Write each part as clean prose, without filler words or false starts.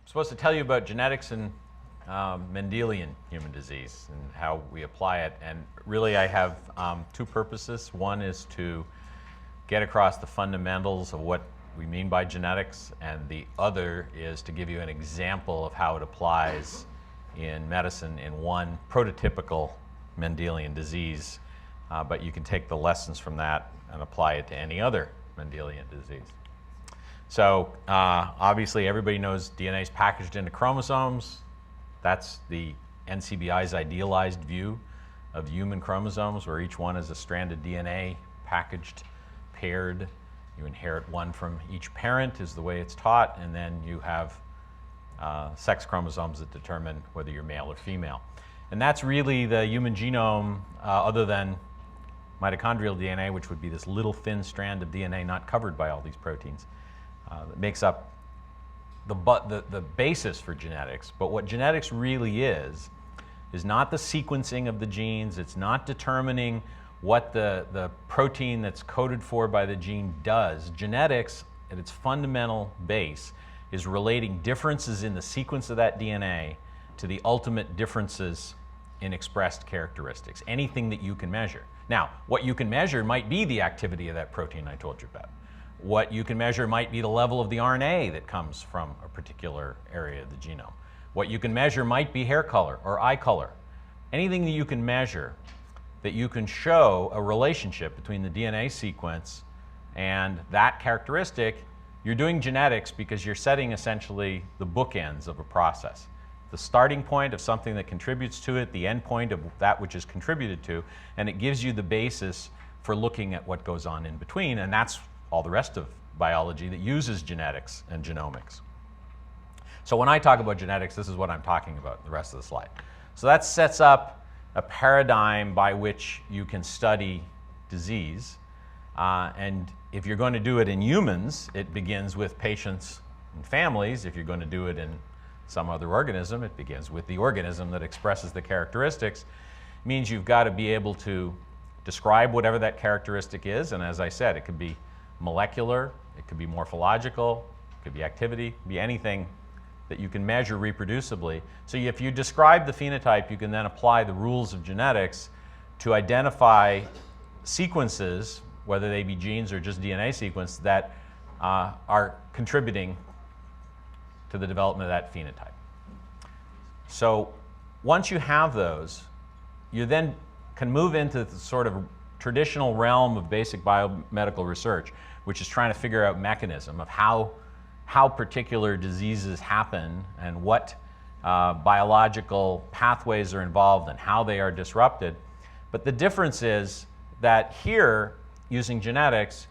supposed to tell you about genetics and Mendelian human disease and how we apply it. And really I have two purposes. One is to get across the fundamentals of what we mean by genetics, and the other is to give you an example of how it applies in medicine in one prototypical Mendelian disease. But you can take the lessons from that and apply it to any other Mendelian disease. So obviously everybody knows DNA is packaged into chromosomes. That's the NCBI's idealized view of human chromosomes, where each one is a strand of DNA packaged, paired. You inherit one from each parent is the way it's taught, and then you have sex chromosomes that determine whether you're male or female. And that's really the human genome, other than mitochondrial DNA, which would be this little thin strand of DNA not covered by all these proteins, that makes up the basis for genetics. But what genetics really is not the sequencing of the genes. It's not determining what the protein that's coded for by the gene does. Genetics, at its fundamental base, is relating differences in the sequence of that DNA to the ultimate differences in expressed characteristics, anything that you can measure. Now, what you can measure might be the activity of that protein I told you about. What you can measure might be the level of the RNA that comes from a particular area of the genome. What you can measure might be hair color or eye color. Anything that you can measure that you can show a relationship between the DNA sequence and that characteristic, you're doing genetics because you're setting essentially the bookends of a process. The starting point of something that contributes to it, the end point of that which is contributed to, and it gives you the basis for looking at what goes on in between, and that's all the rest of biology that uses genetics and genomics. So when I talk about genetics, this is what I'm talking about, the rest of the slide. So that sets up a paradigm by which you can study disease. And if you're going to do it in humans, it begins with patients and families. If you're going to do it in some other organism, it begins with the organism that expresses the characteristics. It means you've got to be able to describe whatever that characteristic is. And as I said, it could be molecular, it could be morphological, it could be activity, it could be anything that you can measure reproducibly. So if you describe the phenotype, you can then apply the rules of genetics to identify sequences, whether they be genes or just DNA sequence, that are contributing to the development of that phenotype. So once you have those, you then can move into the sort of traditional realm of basic biomedical research, which is trying to figure out mechanism of how particular diseases happen and what biological pathways are involved and how they are disrupted. But the difference is that here, using genetics,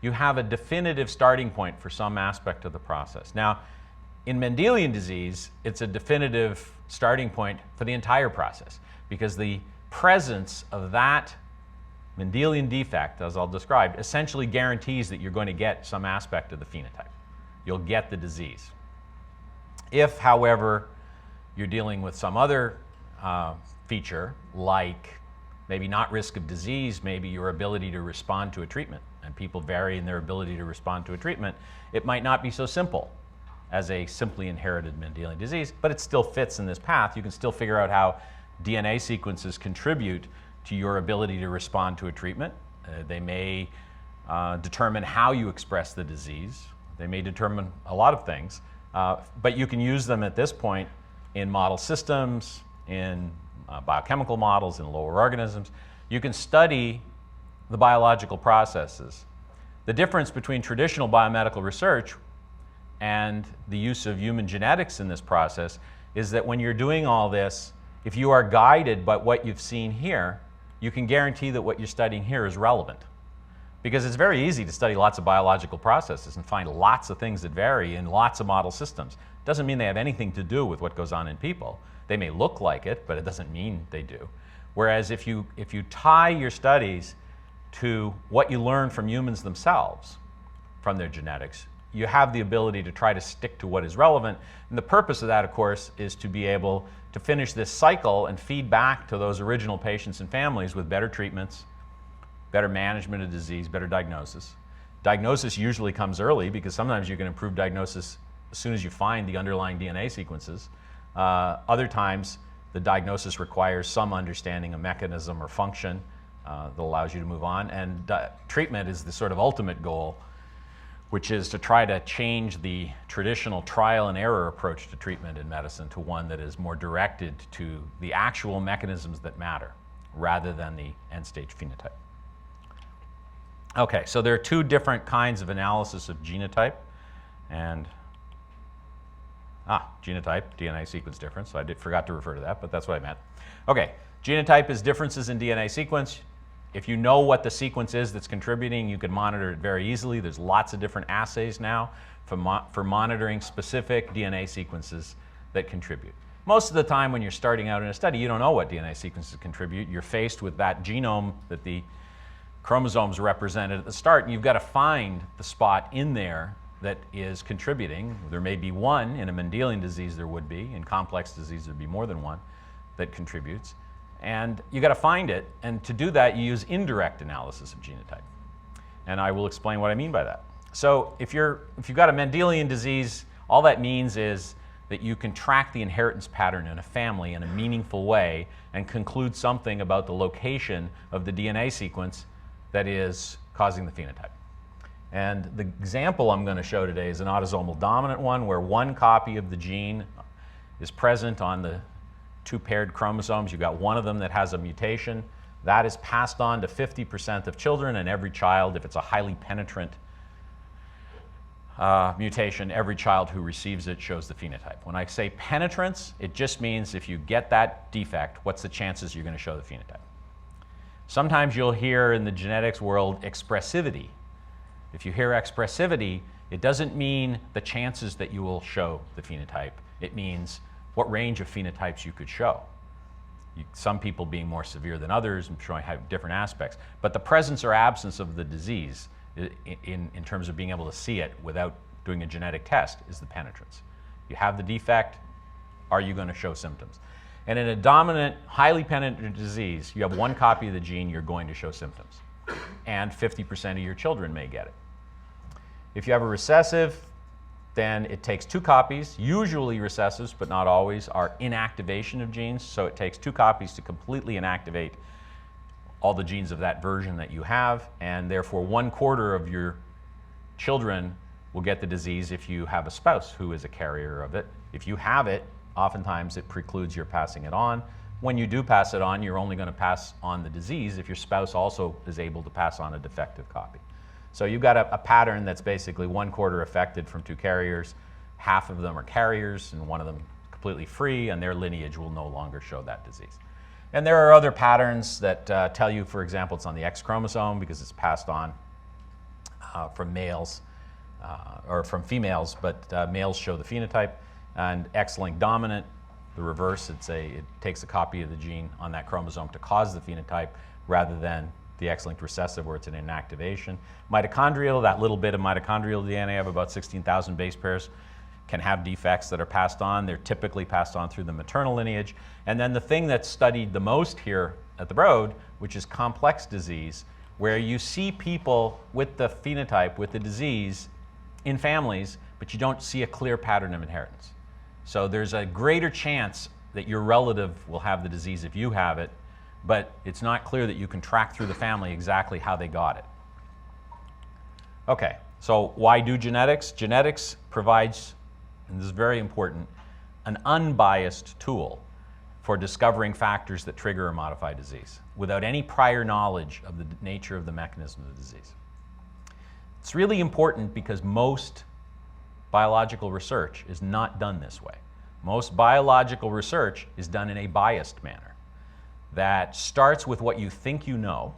you have a definitive starting point for some aspect of the process. Now, in Mendelian disease, it's a definitive starting point for the entire process, because the presence of that Mendelian defect, as I'll describe, essentially guarantees that you're going to get some aspect of the phenotype. You'll get the disease. If, however, you're dealing with some other feature, like maybe not risk of disease, maybe your ability to respond to a treatment, and people vary in their ability to respond to a treatment, it might not be so simple as a simply inherited Mendelian disease, but it still fits in this path. You can still figure out how DNA sequences contribute to your ability to respond to a treatment. They may determine how you express the disease. They may determine a lot of things, but you can use them at this point in model systems, in biochemical models, in lower organisms. You can study the biological processes. The difference between traditional biomedical research and the use of human genetics in this process is that when you're doing all this, if you are guided by what you've seen here, you can guarantee that what you're studying here is relevant. Because it's very easy to study lots of biological processes and find lots of things that vary in lots of model systems. It doesn't mean they have anything to do with what goes on in people. They may look like it, but it doesn't mean they do. Whereas if you tie your studies to what you learn from humans themselves, from their genetics, you have the ability to try to stick to what is relevant. And the purpose of that, of course, is to be able to finish this cycle and feed back to those original patients and families with better treatments, better management of disease, better diagnosis. Diagnosis usually comes early, because sometimes you can improve diagnosis as soon as you find the underlying DNA sequences. Other times, the diagnosis requires some understanding of mechanism or function that allows you to move on. And treatment is the sort of ultimate goal, which is to try to change the traditional trial and error approach to treatment in medicine to one that is more directed to the actual mechanisms that matter, rather than the end-stage phenotype. Okay, so there are two different kinds of analysis of genotype. And genotype, DNA sequence difference. So I forgot to refer to that, but that's what I meant. Okay, genotype is differences in DNA sequence. If you know what the sequence is that's contributing, you can monitor it very easily. There's lots of different assays now for monitoring specific DNA sequences that contribute. Most of the time when you're starting out in a study, you don't know what DNA sequences contribute. You're faced with that genome that the chromosomes represented at the start, and you've got to find the spot in there that is contributing. There may be one. In a Mendelian disease there would be. In complex disease there'd be more than one that contributes. And you got to find it, and to do that you use indirect analysis of genotype. And I will explain what I mean by that. So if you've got a Mendelian disease, all that means is that you can track the inheritance pattern in a family in a meaningful way and conclude something about the location of the DNA sequence that is causing the phenotype. And the example I'm going to show today is an autosomal dominant one, where one copy of the gene is present on the two paired chromosomes. You've got one of them that has a mutation. That is passed on to 50% of children, and every child, if it's a highly penetrant mutation, every child who receives it shows the phenotype. When I say penetrance, it just means if you get that defect, what's the chances you're going to show the phenotype? Sometimes you'll hear in the genetics world expressivity. If you hear expressivity, it doesn't mean the chances that you will show the phenotype. It means what range of phenotypes you could show. Some people being more severe than others and showing different aspects. But the presence or absence of the disease in terms of being able to see it without doing a genetic test is the penetrance. You have the defect, are you going to show symptoms? And in a dominant, highly penetrant disease, you have one copy of the gene, you're going to show symptoms. And 50% of your children may get it. If you have a recessive, then it takes two copies. Usually recessives, but not always, are inactivation of genes. So it takes two copies to completely inactivate all the genes of that version that you have. And therefore, 1/4 of your children will get the disease if you have a spouse who is a carrier of it. If you have it, oftentimes it precludes your passing it on. When you do pass it on, you're only going to pass on the disease if your spouse also is able to pass on a defective copy. So you've got a pattern that's basically 1/4 affected from two carriers, half of them are carriers, and one of them completely free, and their lineage will no longer show that disease. And there are other patterns that tell you, for example, it's on the X chromosome because it's passed on from males or from females, but males show the phenotype, and X-linked dominant, the reverse, it takes a copy of the gene on that chromosome to cause the phenotype rather than the X-linked recessive where it's an inactivation. Mitochondrial, that little bit of mitochondrial DNA of about 16,000 base pairs can have defects that are passed on. They're typically passed on through the maternal lineage. And then the thing that's studied the most here at the Broad, which is complex disease, where you see people with the phenotype, with the disease in families, but you don't see a clear pattern of inheritance. So there's a greater chance that your relative will have the disease if you have it, but it's not clear that you can track through the family exactly how they got it. Okay, so why do genetics? Genetics provides, and this is very important, an unbiased tool for discovering factors that trigger or modify disease without any prior knowledge of the nature of the mechanism of the disease. It's really important because most biological research is not done this way. Most biological research is done in a biased manner that starts with what you think you know,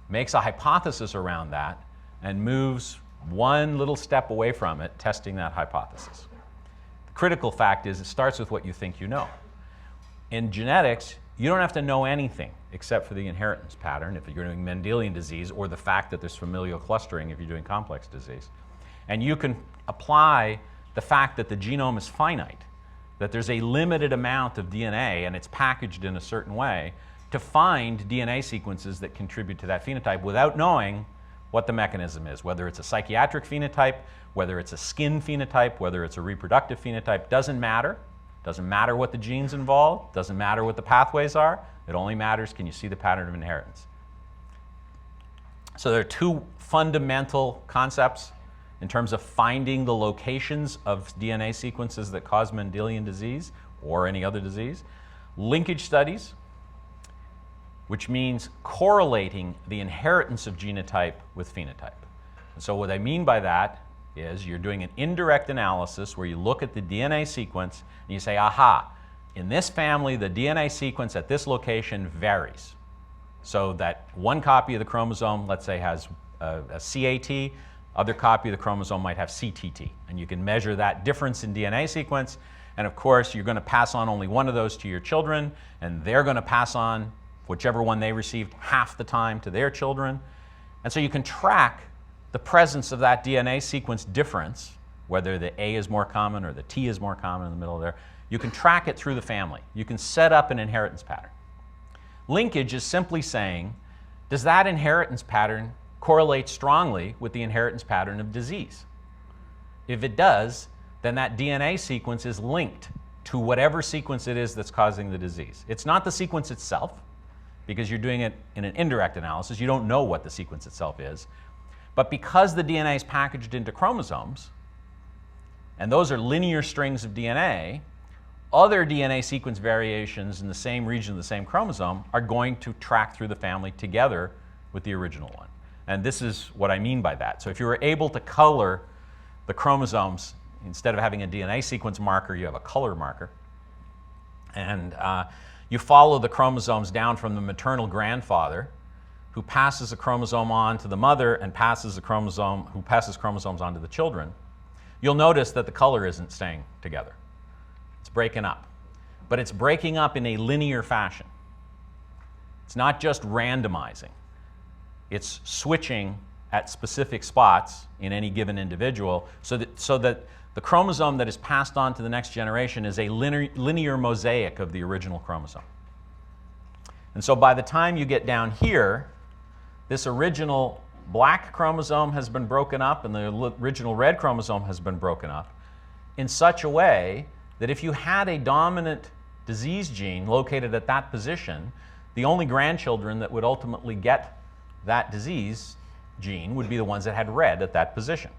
makes a hypothesis around that, and moves one little step away from it, testing that hypothesis. The critical fact is it starts with what you think you know. In genetics, you don't have to know anything except for the inheritance pattern if you're doing Mendelian disease, or the fact that there's familial clustering if you're doing complex disease. And you can apply the fact that the genome is finite, that there's a limited amount of DNA and it's packaged in a certain way, to find DNA sequences that contribute to that phenotype without knowing what the mechanism is, whether it's a psychiatric phenotype, whether it's a skin phenotype, whether it's a reproductive phenotype, doesn't matter. Doesn't matter what the genes involved, doesn't matter what the pathways are. It only matters, can you see the pattern of inheritance? So there are two fundamental concepts in terms of finding the locations of DNA sequences that cause Mendelian disease or any other disease. Linkage studies, which means correlating the inheritance of genotype with phenotype. And so what I mean by that is you're doing an indirect analysis where you look at the DNA sequence and you say, aha, in this family, the DNA sequence at this location varies. So that one copy of the chromosome, let's say, has a CAT, other copy of the chromosome might have CTT. And you can measure that difference in DNA sequence. And of course, you're going to pass on only one of those to your children, and they're going to pass on whichever one they received half the time to their children. And so you can track the presence of that DNA sequence difference, whether the A is more common or the T is more common in the middle there. You can track it through the family. You can set up an inheritance pattern. Linkage is simply saying, does that inheritance pattern correlate strongly with the inheritance pattern of disease? If it does, then that DNA sequence is linked to whatever sequence it is that's causing the disease. It's not the sequence itself, because you're doing it in an indirect analysis. You don't know what the sequence itself is. But because the DNA is packaged into chromosomes, and those are linear strings of DNA, other DNA sequence variations in the same region of the same chromosome are going to track through the family together with the original one. And this is what I mean by that. So if you were able to color the chromosomes, instead of having a DNA sequence marker, you have a color marker. And you follow the chromosomes down from the maternal grandfather, who passes a chromosome on to the mother and passes the chromosome, who passes chromosomes on to the children. You'll notice that the color isn't staying together. It's breaking up. But it's breaking up in a linear fashion. It's not just randomizing. It's switching at specific spots in any given individual so that the chromosome that is passed on to the next generation is a linear mosaic of the original chromosome. And so by the time you get down here, this original black chromosome has been broken up and the original red chromosome has been broken up in such a way that if you had a dominant disease gene located at that position, the only grandchildren that would ultimately get that disease gene would be the ones that had red at that position.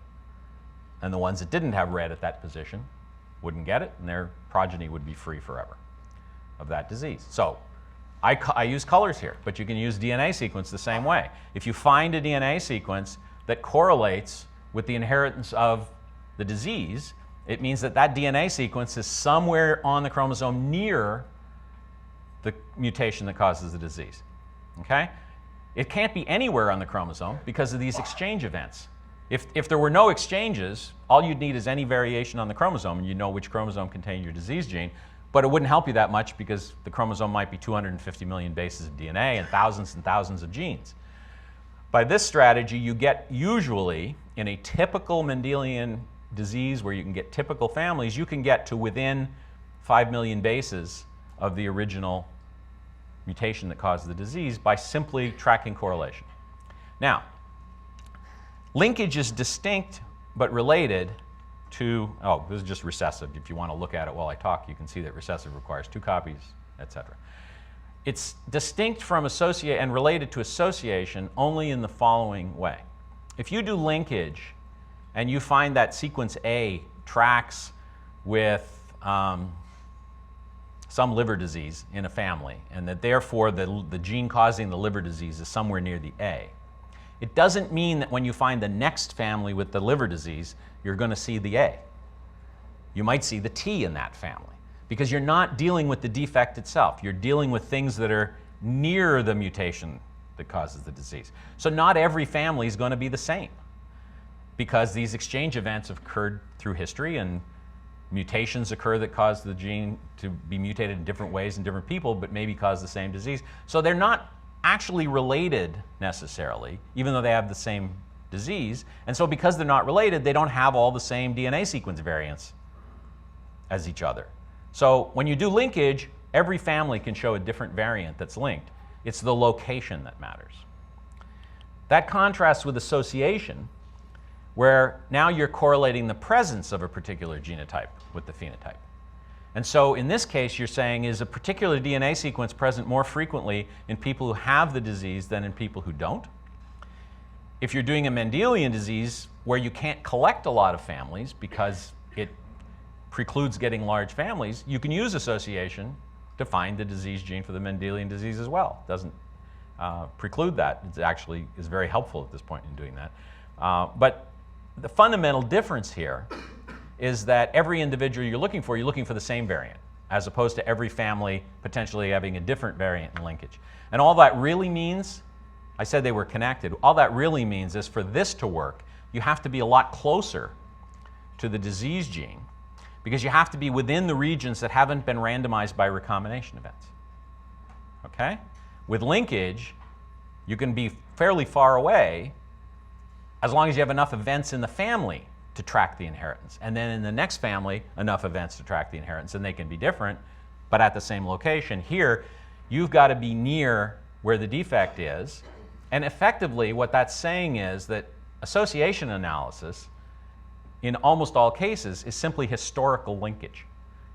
And the ones that didn't have red at that position wouldn't get it, and their progeny would be free forever of that disease. So I use colors here, but you can use DNA sequence the same way. If you find a DNA sequence that correlates with the inheritance of the disease, it means that that DNA sequence is somewhere on the chromosome near the mutation that causes the disease. Okay? It can't be anywhere on the chromosome because of these exchange events. If there were no exchanges, all you'd need is any variation on the chromosome, and you'd know which chromosome contained your disease gene. But it wouldn't help you that much because the chromosome might be 250 million bases of DNA and thousands of genes. By this strategy, you get usually, in a typical Mendelian disease where you can get typical families, you can get to within 5 million bases of the original mutation that caused the disease by simply tracking correlation. Now, linkage is distinct but related to, oh, this is just recessive. If you want to look at it while I talk, you can see that recessive requires 2 copies, etc. It's distinct from associate and related to association only in the following way. If you do linkage and you find that sequence A tracks with some liver disease in a family, and that therefore the gene causing the liver disease is somewhere near the A, it doesn't mean that when you find the next family with the liver disease, you're going to see the A. You might see the T in that family because you're not dealing with the defect itself. You're dealing with things that are near the mutation that causes the disease. So not every family is going to be the same because these exchange events have occurred through history, and mutations occur that cause the gene to be mutated in different ways in different people, but maybe cause the same disease. So they're not actually related necessarily, even though they have the same disease. And so because they're not related, they don't have all the same DNA sequence variants as each other. So when you do linkage, every family can show a different variant that's linked. It's the location that matters. That contrasts with association, where now you're correlating the presence of a particular genotype with the phenotype. And so in this case, you're saying, is a particular DNA sequence present more frequently in people who have the disease than in people who don't? If you're doing a Mendelian disease where you can't collect a lot of families because it precludes getting large families, you can use association to find the disease gene for the Mendelian disease as well. It doesn't preclude that. It actually is very helpful at this point in doing that. But the fundamental difference here is that every individual you're looking for the same variant, as opposed to every family potentially having a different variant in linkage. And all that really means, I said they were connected, all that really means is for this to work, you have to be a lot closer to the disease gene, because you have to be within the regions that haven't been randomized by recombination events. Okay? With linkage, you can be fairly far away as long as you have enough events in the family to track the inheritance. And then in the next family, enough events to track the inheritance. And they can be different, but at the same location. Here, you've got to be near where the defect is. And effectively, what that's saying is that association analysis, in almost all cases, is simply historical linkage.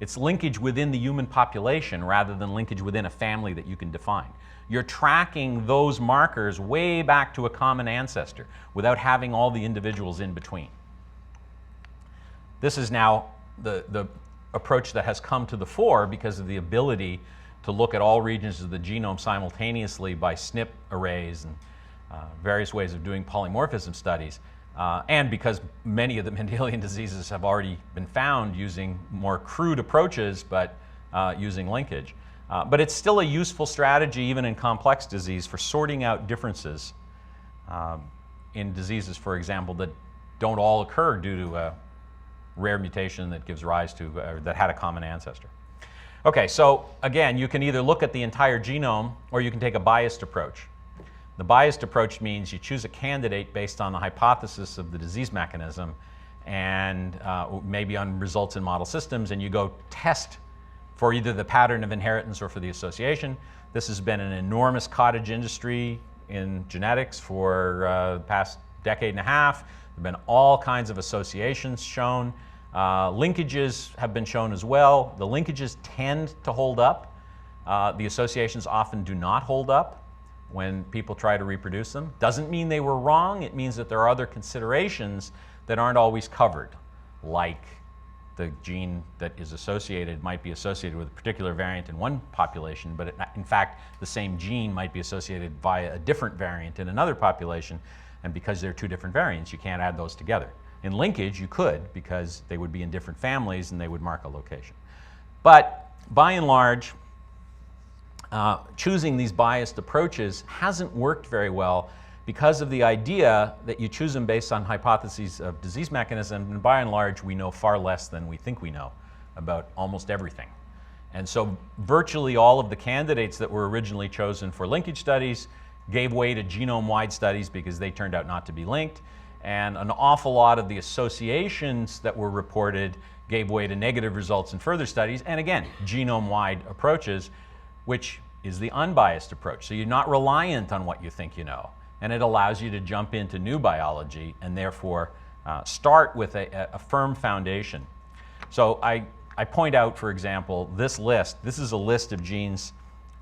It's linkage within the human population rather than linkage within a family that you can define. You're tracking those markers way back to a common ancestor without having all the individuals in between. This is now the approach that has come to the fore because of the ability to look at all regions of the genome simultaneously by SNP arrays and various ways of doing polymorphism studies, and because many of the Mendelian diseases have already been found using more crude approaches, but using linkage. But it's still a useful strategy, even in complex disease, for sorting out differences in diseases, for example, that don't all occur due to a rare mutation that gives rise to, that had a common ancestor. Okay, so again, you can either look at the entire genome or you can take a biased approach. The biased approach means you choose a candidate based on the hypothesis of the disease mechanism and maybe on results in model systems, and you go test for either the pattern of inheritance or for the association. This has been an enormous cottage industry in genetics for the past decade and a half. There have been all kinds of associations shown. Linkages have been shown as well. The linkages tend to hold up. The associations often do not hold up when people try to reproduce them. Doesn't mean they were wrong. It means that there are other considerations that aren't always covered, like the gene that is associated might be associated with a particular variant in one population, but in fact, the same gene might be associated via a different variant in another population, and because they're two different variants, you can't add those together. In linkage, you could, because they would be in different families and they would mark a location. But by and large, choosing these biased approaches hasn't worked very well because of the idea that you choose them based on hypotheses of disease mechanism, and by and large, we know far less than we think we know about almost everything. And so virtually all of the candidates that were originally chosen for linkage studies gave way to genome-wide studies because they turned out not to be linked, and an awful lot of the associations that were reported gave way to negative results in further studies, and again, genome-wide approaches, which is the unbiased approach. So you're not reliant on what you think you know, and it allows you to jump into new biology and therefore start with a firm foundation. So I point out, for example, this list. This is a list of genes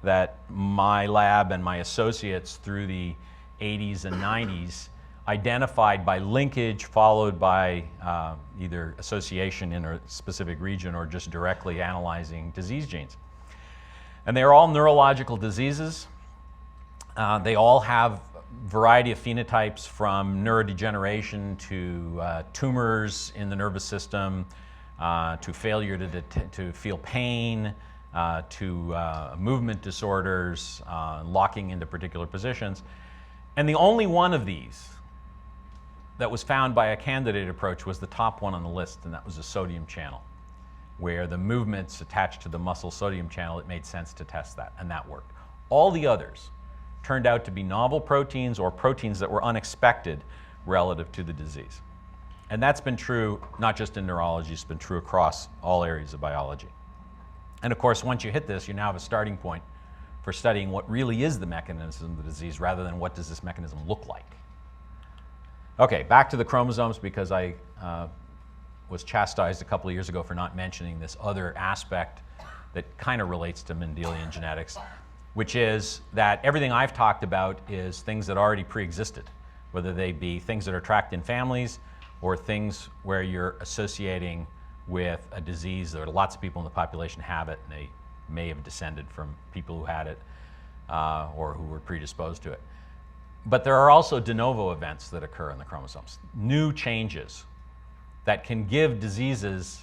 that my lab and my associates through the 80s and 90s identified by linkage followed by either association in a specific region or just directly analyzing disease genes. And they're all neurological diseases. They all have a variety of phenotypes from neurodegeneration to tumors in the nervous system, to failure to feel pain, to movement disorders, locking into particular positions. And the only one of these that was found by a candidate approach was the top one on the list, and that was the sodium channel, where the movements attached to the muscle sodium channel, it made sense to test that, and that worked. All the others turned out to be novel proteins or proteins that were unexpected relative to the disease. And that's been true not just in neurology, it's been true across all areas of biology. And of course, once you hit this, you now have a starting point for studying what really is the mechanism of the disease rather than what does this mechanism look like. Okay, back to the chromosomes, because I was chastised a couple of years ago for not mentioning this other aspect that kind of relates to Mendelian genetics, which is that everything I've talked about is things that already pre-existed, whether they be things that are tracked in families or things where you're associating with a disease that lots of people in the population have it, and they may have descended from people who had it or who were predisposed to it. But there are also de novo events that occur in the chromosomes, new changes that can give diseases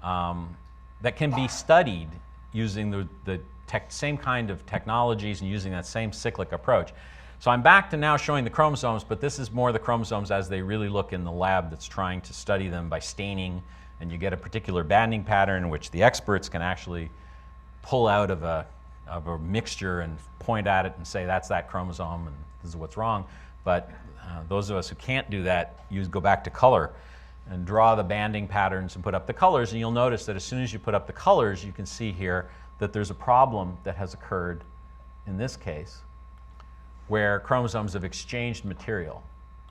that can be studied using the same kind of technologies and using that same cyclic approach. So I'm back to now showing the chromosomes, but this is more the chromosomes as they really look in the lab that's trying to study them by staining, and you get a particular banding pattern which the experts can actually pull out of a mixture and point at it and say that's that chromosome and this is what's wrong. But those of us who can't do that go back to color and draw the banding patterns and put up the colors, and you'll notice that as soon as you put up the colors, you can see here that there's a problem that has occurred in this case where chromosomes have exchanged material.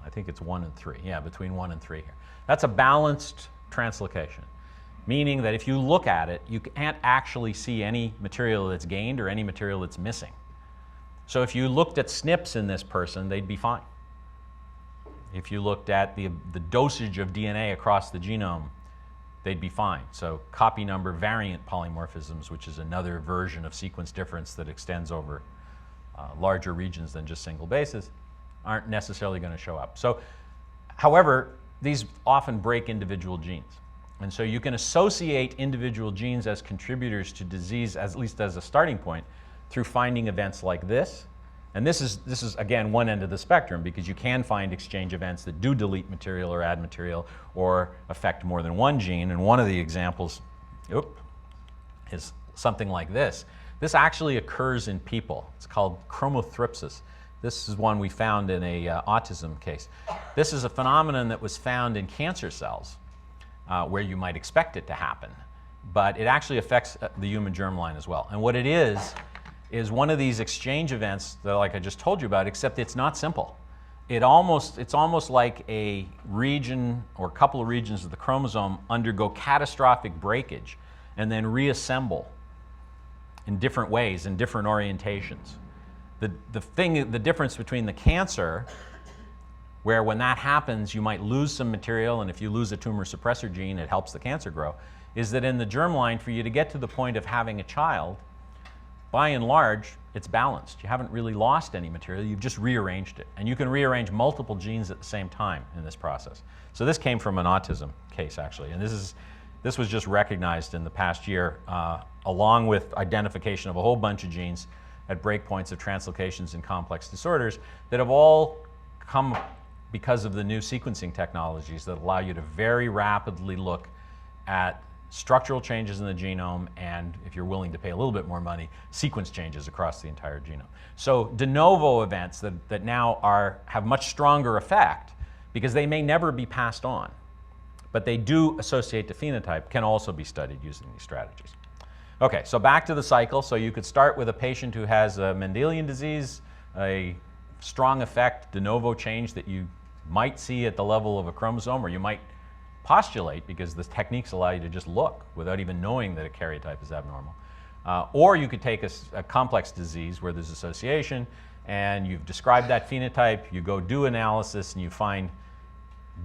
I think it's 1 and 3. Yeah, between 1 and 3 here. That's a balanced translocation, meaning that if you look at it, you can't actually see any material that's gained or any material that's missing. So if you looked at SNPs in this person, they'd be fine. If you looked at the dosage of DNA across the genome, they'd be fine. So copy number variant polymorphisms, which is another version of sequence difference that extends over larger regions than just single bases, aren't necessarily going to show up. So, however, these often break individual genes. And so you can associate individual genes as contributors to disease, at least as a starting point, through finding events like this. And this is again, one end of the spectrum, because you can find exchange events that do delete material or add material or affect more than one gene. And one of the examples is something like this. This actually occurs in people. It's called chromothripsis. This is one we found in a autism case. This is a phenomenon that was found in cancer cells where you might expect it to happen. But it actually affects the human germline as well. And what it is one of these exchange events that, like I just told you about, except it's not simple. It's almost like a region or a couple of regions of the chromosome undergo catastrophic breakage and then reassemble in different ways, in different orientations. The difference between the cancer, where when that happens you might lose some material, and if you lose a tumor suppressor gene it helps the cancer grow, is that in the germline, for you to get to the point of having a child, by and large, it's balanced. You haven't really lost any material, you've just rearranged it. And you can rearrange multiple genes at the same time in this process. So this came from an autism case, actually. And this was just recognized in the past year, along with identification of a whole bunch of genes at breakpoints of translocations in complex disorders that have all come because of the new sequencing technologies that allow you to very rapidly look at structural changes in the genome, and if you're willing to pay a little bit more money, sequence changes across the entire genome. So de novo events that now have much stronger effect because they may never be passed on, but they do associate to phenotype, can also be studied using these strategies. Okay, so back to the cycle. So you could start with a patient who has a Mendelian disease, a strong effect, de novo change that you might see at the level of a chromosome, or you might postulate because the techniques allow you to just look without even knowing that a karyotype is abnormal. Or you could take a complex disease where there's association and you've described that phenotype, you go do analysis and you find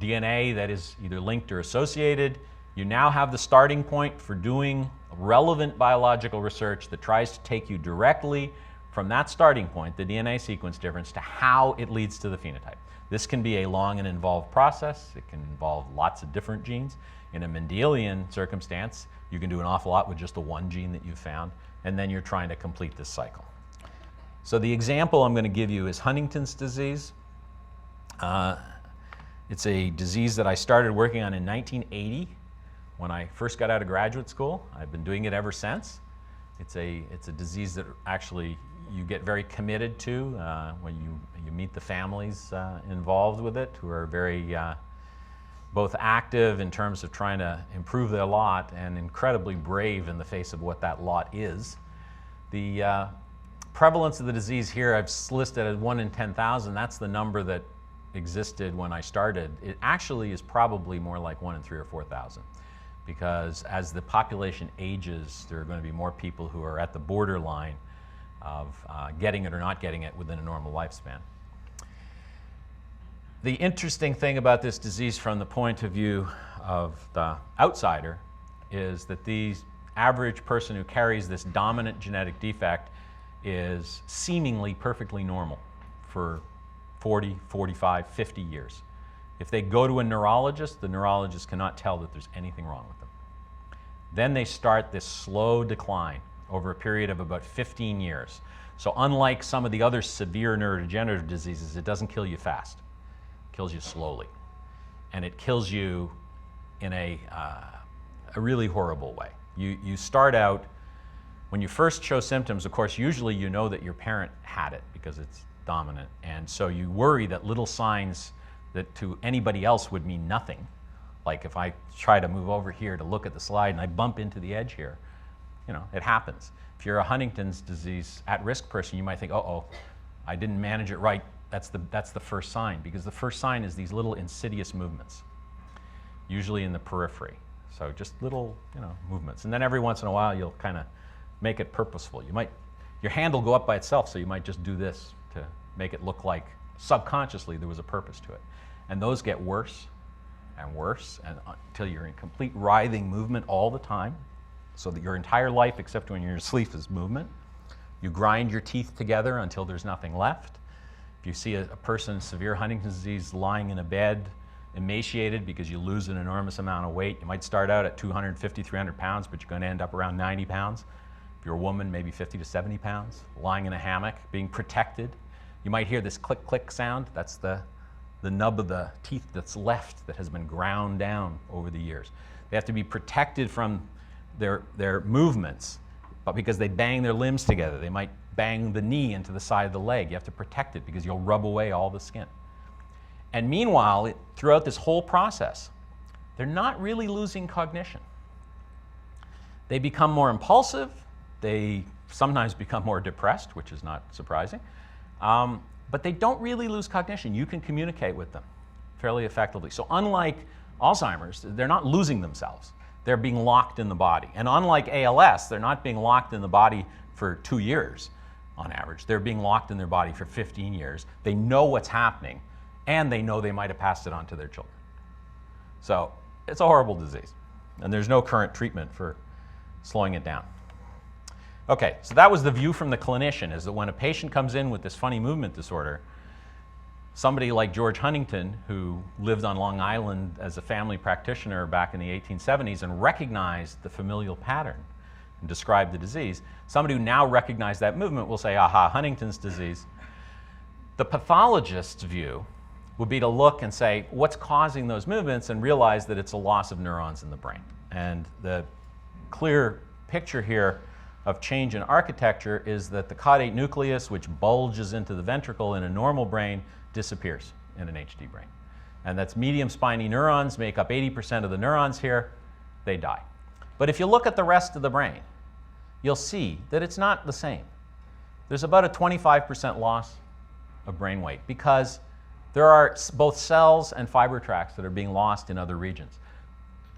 DNA that is either linked or associated. You now have the starting point for doing relevant biological research that tries to take you directly from that starting point, the DNA sequence difference, to how it leads to the phenotype. This can be a long and involved process. It can involve lots of different genes. In a Mendelian circumstance, you can do an awful lot with just the one gene that you've found, and then you're trying to complete this cycle. So the example I'm going to give you is Huntington's disease. It's a disease that I started working on in 1980 when I first got out of graduate school. I've been doing it ever since. It's a disease that actually you get very committed to when you meet the families involved with it, who are very both active in terms of trying to improve their lot and incredibly brave in the face of what that lot is. The prevalence of the disease here I've listed as 1 in 10,000. That's the number that existed when I started, it actually is probably more like 1 in 3 or 4,000. Because as the population ages, there are going to be more people who are at the borderline of getting it or not getting it within a normal lifespan. The interesting thing about this disease from the point of view of the outsider is that the average person who carries this dominant genetic defect is seemingly perfectly normal for 40, 45, 50 years. If they go to a neurologist, the neurologist cannot tell that there's anything wrong with them. Then they start this slow decline over a period of about 15 years. So unlike some of the other severe neurodegenerative diseases, it doesn't kill you fast. It kills you slowly. And it kills you in a really horrible way. You start out, when you first show symptoms, of course, usually you know that your parent had it because it's dominant. And so you worry that little signs that to anybody else would mean nothing. Like if I try to move over here to look at the slide and I bump into the edge here, you know, it happens. If you're a Huntington's disease at-risk person, you might think, uh-oh, I didn't manage it right. That's the first sign, because the first sign is these little insidious movements, usually in the periphery. So just little, you know, movements. And then every once in a while, you'll kind of make it purposeful. Your hand will go up by itself, so you might just do this to make it look like subconsciously there was a purpose to it. And those get worse and worse until you're in complete writhing movement all the time, so that your entire life, except when you're asleep, is movement. You grind your teeth together until there's nothing left. If you see a person with severe Huntington's disease lying in a bed, emaciated because you lose an enormous amount of weight, you might start out at 250, 300 pounds, but you're going to end up around 90 pounds. If you're a woman, maybe 50 to 70 pounds, lying in a hammock, being protected. You might hear this click, click sound. That's the nub of the teeth that's left that has been ground down over the years. They have to be protected from their movements, but because they bang their limbs together, they might bang the knee into the side of the leg. You have to protect it because you'll rub away all the skin. And meanwhile, throughout this whole process, they're not really losing cognition. They become more impulsive. They sometimes become more depressed, which is not surprising. But they don't really lose cognition. You can communicate with them fairly effectively. So unlike Alzheimer's, they're not losing themselves. They're being locked in the body. And unlike ALS, they're not being locked in the body for 2 years on average. They're being locked in their body for 15 years. They know what's happening, and they know they might have passed it on to their children. So it's a horrible disease, and there's no current treatment for slowing it down. Okay, so that was the view from the clinician, is that when a patient comes in with this funny movement disorder, somebody like George Huntington, who lived on Long Island as a family practitioner back in the 1870s and recognized the familial pattern and described the disease, somebody who now recognized that movement will say, aha, Huntington's disease. The pathologist's view would be to look and say, what's causing those movements, and realize that it's a loss of neurons in the brain. And the clear picture here of change in architecture is that the caudate nucleus, which bulges into the ventricle in a normal brain, disappears in an HD brain. And that's medium spiny neurons, make up 80% of the neurons here. They die. But if you look at the rest of the brain, you'll see that it's not the same. There's about a 25% loss of brain weight, because there are both cells and fiber tracts that are being lost in other regions.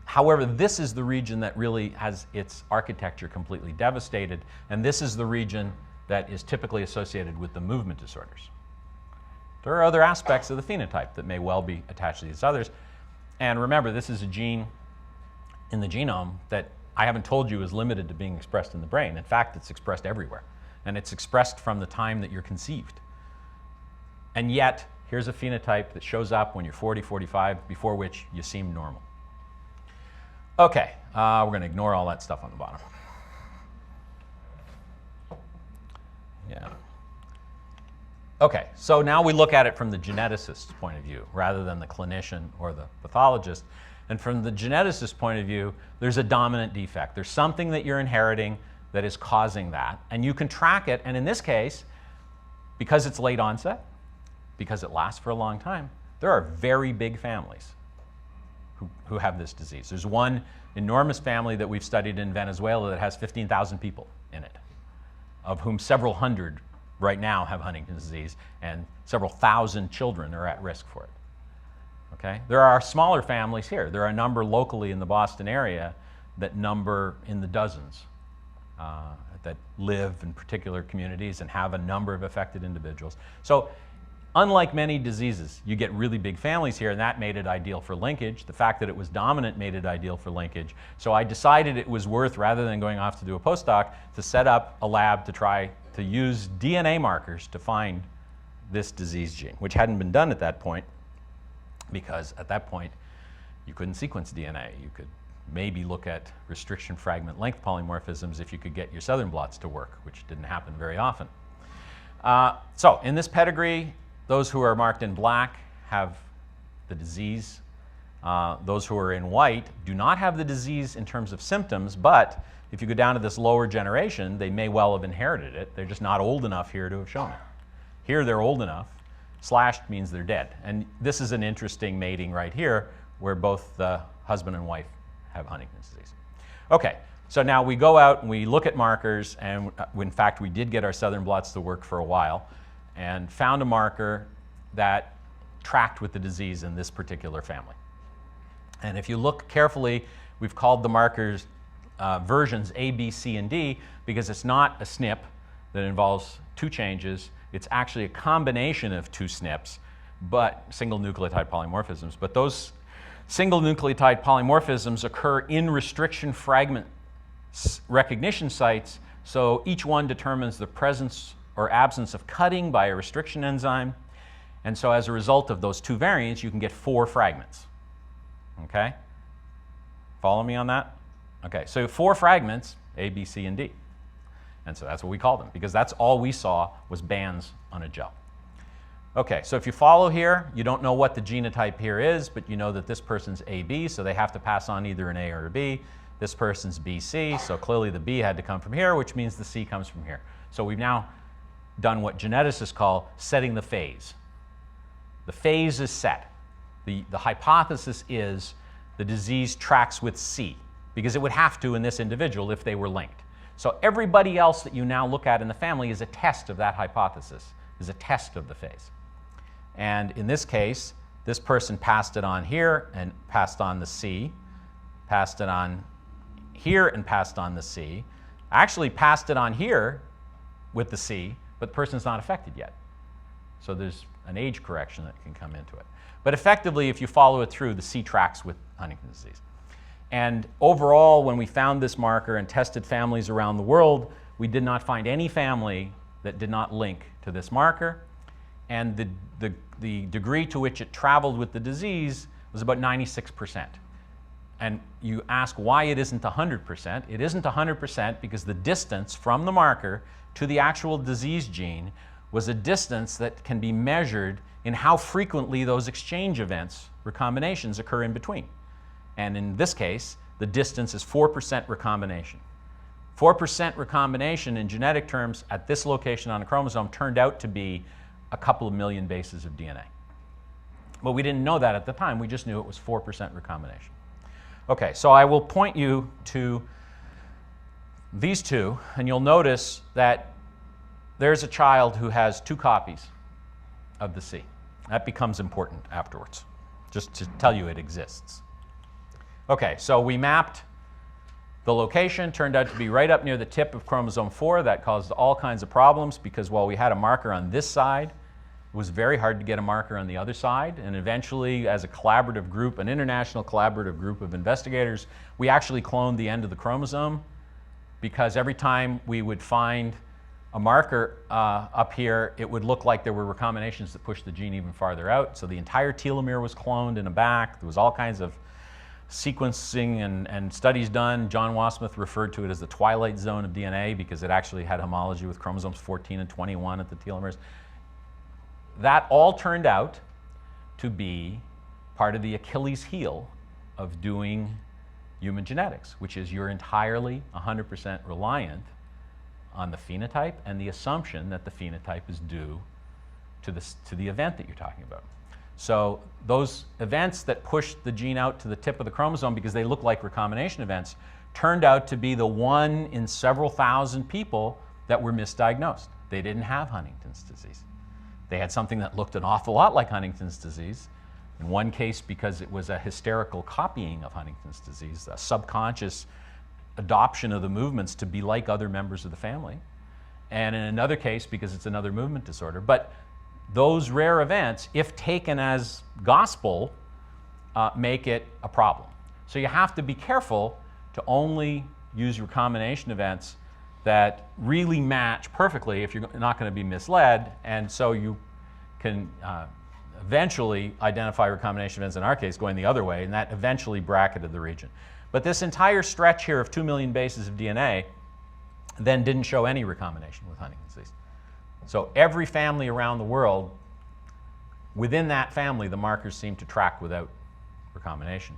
However, this is the region that really has its architecture completely devastated, and this is the region that is typically associated with the movement disorders. There are other aspects of the phenotype that may well be attached to these others. And remember, this is a gene in the genome that I haven't told you is limited to being expressed in the brain. In fact, it's expressed everywhere. And it's expressed from the time that you're conceived. And yet, here's a phenotype that shows up when you're 40, 45, before which you seem normal. Okay, we're going to ignore all that stuff on the bottom. Yeah. Okay, so now we look at it from the geneticist's point of view rather than the clinician or the pathologist. And from the geneticist's point of view, there's a dominant defect. There's something that you're inheriting that is causing that, and you can track it. And in this case, because it's late onset, because it lasts for a long time, there are very big families who have this disease. There's one enormous family that we've studied in Venezuela that has 15,000 people in it, of whom several hundred right now have Huntington's disease, and several thousand children are at risk for it. Okay? There are smaller families here. There are a number locally in the Boston area that number in the dozens that live in particular communities and have a number of affected individuals. So unlike many diseases, you get really big families here, and that made it ideal for linkage. The fact that it was dominant made it ideal for linkage. So I decided it was worth, rather than going off to do a postdoc, to set up a lab to try to use DNA markers to find this disease gene, which hadn't been done at that point, because at that point you couldn't sequence DNA. You could maybe look at restriction fragment length polymorphisms if you could get your southern blots to work, which didn't happen very often. So in this pedigree, those who are marked in black have the disease. Those who are in white do not have the disease in terms of symptoms, but if you go down to this lower generation, they may well have inherited it. They're just not old enough here to have shown it. Here they're old enough. Slashed means they're dead. And this is an interesting mating right here, where both the husband and wife have Huntington's disease. Okay, so now we go out and we look at markers, and in fact we did get our southern blots to work for a while, and found a marker that tracked with the disease in this particular family. And if you look carefully, we've called the markers versions A, B, C, and D, because it's not a SNP that involves two changes. It's actually a combination of two SNPs, but single nucleotide polymorphisms. But those single nucleotide polymorphisms occur in restriction fragment recognition sites, so each one determines the presence or absence of cutting by a restriction enzyme. And so as a result of those two variants, you can get 4 fragments. Okay? Follow me on that? Okay, so 4 fragments, A, B, C, and D. And so that's what we call them, because that's all we saw was bands on a gel. Okay, so if you follow here, you don't know what the genotype here is, but you know that this person's AB, so they have to pass on either an A or a B. This person's BC, so clearly the B had to come from here, which means the C comes from here. So we've now done what geneticists call setting the phase. The phase is set. The hypothesis is the disease tracks with C, because it would have to in this individual if they were linked. So everybody else that you now look at in the family is a test of that hypothesis, is a test of the phase. And in this case, this person passed it on here and passed on the C, passed it on here and passed on the C, actually passed it on here with the C, but the person's not affected yet. So there's an age correction that can come into it. But effectively, if you follow it through, the C tracks with Huntington's disease. And overall, when we found this marker and tested families around the world, we did not find any family that did not link to this marker. And the degree to which it traveled with the disease was about 96%. And you ask why it isn't 100%. It isn't 100% because the distance from the marker to the actual disease gene was a distance that can be measured in how frequently those exchange events, recombinations, occur in between. And in this case, the distance is 4% recombination. 4% recombination in genetic terms at this location on a chromosome turned out to be a couple of million bases of DNA. But we didn't know that at the time. We just knew it was 4% recombination. Okay, so I will point you to these two, and you'll notice that there's a child who has 2 copies of the C. That becomes important afterwards, just to tell you it exists. Okay, so we mapped the location, turned out to be right up near the tip of chromosome 4. That caused all kinds of problems because while we had a marker on this side, it was very hard to get a marker on the other side. And eventually, as a collaborative group, an international collaborative group of investigators, we actually cloned the end of the chromosome, because every time we would find a marker up here, it would look like there were recombinations that pushed the gene even farther out. So the entire telomere was cloned in the back. There was all kinds of sequencing and studies done. John Wasmuth referred to it as the twilight zone of DNA because it actually had homology with chromosomes 14 and 21 at the telomeres. That all turned out to be part of the Achilles heel of doing human genetics, which is you're entirely 100% reliant on the phenotype and the assumption that the phenotype is due to the event that you're talking about. So those events that pushed the gene out to the tip of the chromosome because they look like recombination events turned out to be the one in several thousand people that were misdiagnosed. they didn't have Huntington's disease. They had something that looked an awful lot like Huntington's disease. In one case, because it was a hysterical copying of Huntington's disease, a subconscious adoption of the movements to be like other members of the family. And in another case, because it's another movement disorder. But those rare events, if taken as gospel, make it a problem. So you have to be careful to only use recombination events that really match perfectly if you're not going to be misled, and so you can eventually identify recombination events, in our case, going the other way, and that eventually bracketed the region. But this entire stretch here of 2 million bases of DNA then didn't show any recombination with Huntington's disease. So every family around the world, within that family, the markers seem to track without recombination.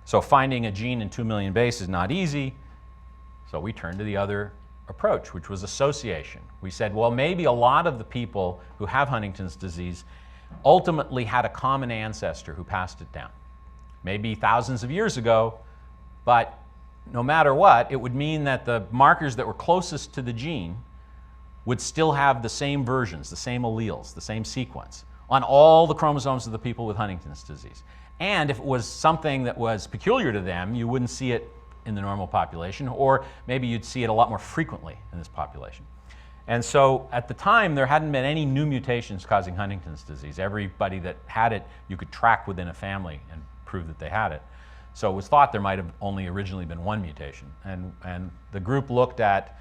So finding a gene in 2 million bases is not easy, so we turned to the other approach, which was association. We said, well, maybe a lot of the people who have Huntington's disease ultimately had a common ancestor who passed it down. Maybe thousands of years ago, but no matter what, it would mean that the markers that were closest to the gene would still have the same versions, the same alleles, the same sequence on all the chromosomes of the people with Huntington's disease. And if it was something that was peculiar to them, you wouldn't see it in the normal population, or maybe you'd see it a lot more frequently in this population. And so at the time, there hadn't been any new mutations causing Huntington's disease. Everybody that had it, you could track within a family and prove that they had it. So it was thought there might have only originally been one mutation. And the group looked at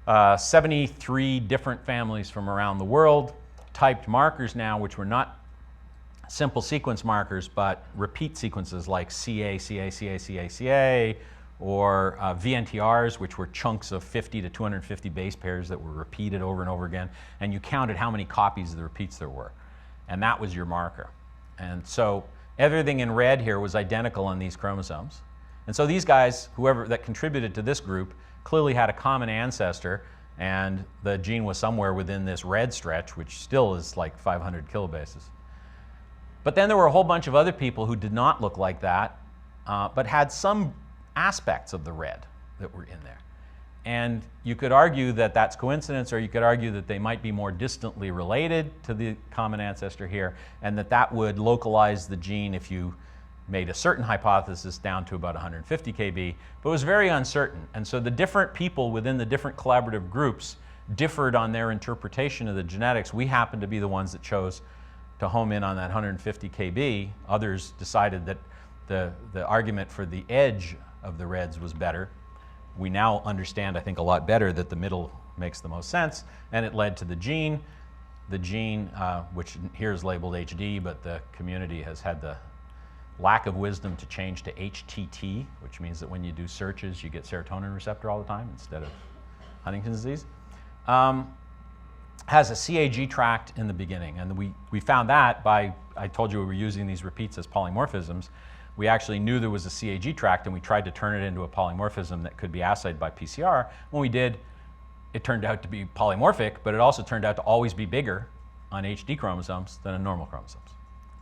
73 different families from around the world, typed markers now, which were not simple sequence markers, but repeat sequences like CA, CA, CA, CA, CA, or VNTRs, which were chunks of 50 to 250 base pairs that were repeated over and over again, and you counted how many copies of the repeats there were. And that was your marker. And so everything in red here was identical on these chromosomes. And so these guys, whoever that contributed to this group, clearly had a common ancestor, and the gene was somewhere within this red stretch, which still is like 500 kilobases. But then there were a whole bunch of other people who did not look like that, but had some aspects of the red that were in there. And you could argue that that's coincidence, or you could argue that they might be more distantly related to the common ancestor here, and that that would localize the gene if you made a certain hypothesis down to about 150 kb, but it was very uncertain. And so the different people within the different collaborative groups differed on their interpretation of the genetics. We happened to be the ones that chose to home in on that 150 kb. Others decided that the argument for the edge of the reds was better. We now understand, I think, a lot better that the middle makes the most sense, and it led to the gene. The gene, which here is labeled HD, but the community has had the lack of wisdom to change to HTT, which means that when you do searches, you get serotonin receptor all the time instead of Huntington's disease, has a CAG tract in the beginning. And we found that by, I told you we were using these repeats as polymorphisms. We actually knew there was a CAG tract, and we tried to turn it into a polymorphism that could be assayed by PCR. When we did, it turned out to be polymorphic, but it also turned out to always be bigger on HD chromosomes than on normal chromosomes.